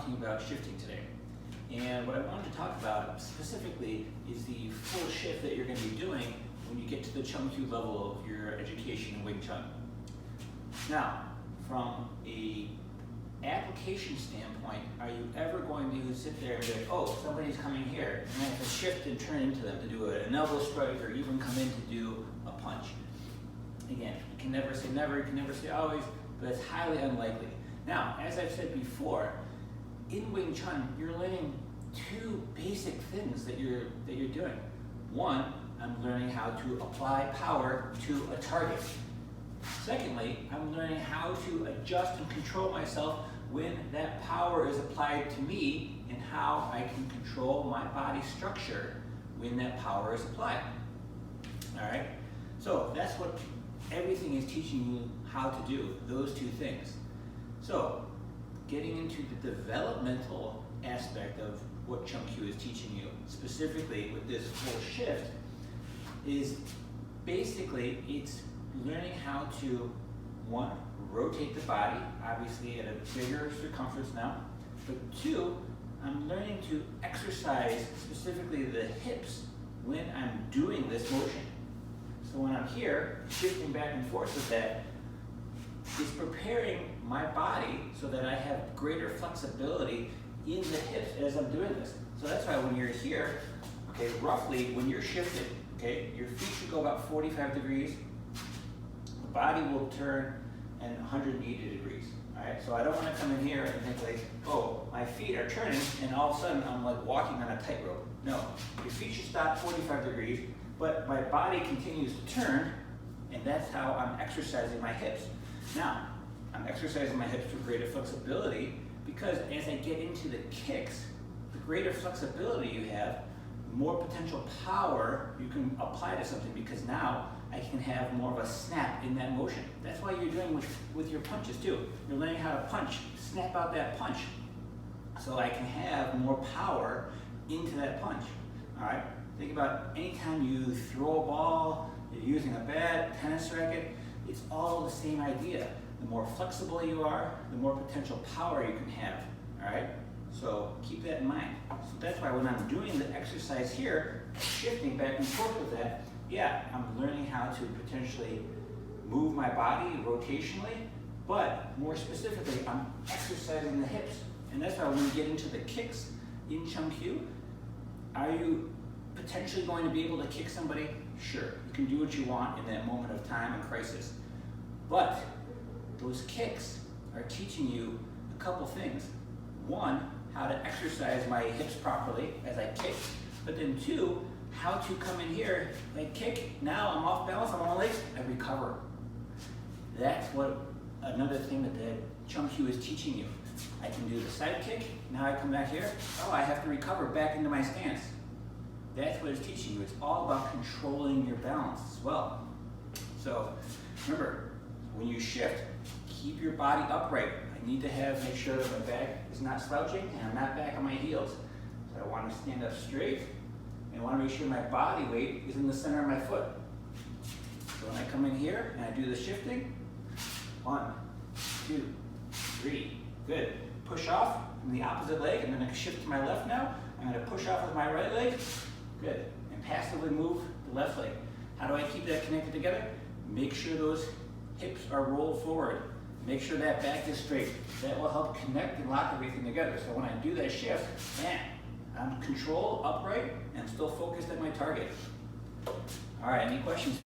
talking about shifting today. And what I wanted to talk about specifically is the full shift that you're going to be doing when you get to the chum Q level of your education in Wing Chun. Now, from a application standpoint, are you ever going to sit there and be like, oh, somebody's coming here, and I have to shift and turn into them to do an elbow strike or even come in to do a punch? Again, you can never say never, you can never say always, but it's highly unlikely. Now, as I've said before, in Wing Chun, you're learning two basic things that you're doing. One, I'm learning how to apply power to a target. Secondly, I'm learning how to adjust and control myself when that power is applied to me and how I can control my body structure when that power is applied. All right? So that's what everything is teaching you how to do, those two things. So getting into the developmental aspect of what chum Q is teaching you, specifically with this full shift, is basically it's learning how to, one, rotate the body, obviously at a bigger circumference now, but two, I'm learning to exercise specifically the hips when I'm doing this motion. So when I'm here, shifting back and forth with that, it's preparing my body so that I have greater flexibility in the hips as I'm doing this. So that's why when you're here, okay, roughly when you're shifted, okay, your feet should go about 45 degrees, the body will turn and 180 degrees. All right, so I don't want to come in here and think like, oh, my feet are turning and all of a sudden I'm like walking on a tightrope. No, your feet should stop 45 degrees, but my body continues to turn, and that's how I'm exercising my hips. Now, I'm exercising my hips for greater flexibility because as I get into the kicks, the greater flexibility you have, the more potential power you can apply to something, because now I can have more of a snap in that motion. That's why you're doing with your punches too. You're learning how to punch, snap out that punch, so I can have more power into that punch. All right? Think about anytime you throw a ball, you're using a bat, tennis racket, it's all the same idea. The more flexible you are, the more potential power you can have. All right? So keep that in mind. So that's why when I'm doing the exercise here, shifting back and forth with that, yeah, I'm learning how to potentially move my body rotationally, but more specifically, I'm exercising the hips. And that's why when we get into the kicks in chum Q, are you potentially going to be able to kick somebody? Sure, you can do what you want in that moment of time and crisis. But those kicks are teaching you a couple things. One, how to exercise my hips properly as I kick, but then two, how to come in here, I kick, now I'm off balance, I'm on my legs, I recover. That's what another thing that the chum Q is teaching you. I can do the side kick, now I come back here, oh, I have to recover back into my stance. That's what it's teaching you. It's all about controlling your balance as well. So remember, when you shift, keep your body upright. I need to make sure that my back is not slouching and I'm not back on my heels. So I want to stand up straight and I want to make sure my body weight is in the center of my foot. So when I come in here and I do the shifting, 1, 2, 3, good. Push off from the opposite leg, and then I can shift to my left now. I'm going to push off with my right leg. Good. And passively move the left leg. How do I keep that connected together? Make sure those hips are rolled forward. Make sure that back is straight. That will help connect and lock everything together. So when I do that shift, man, I'm controlled, upright, and still focused at my target. All right, any questions?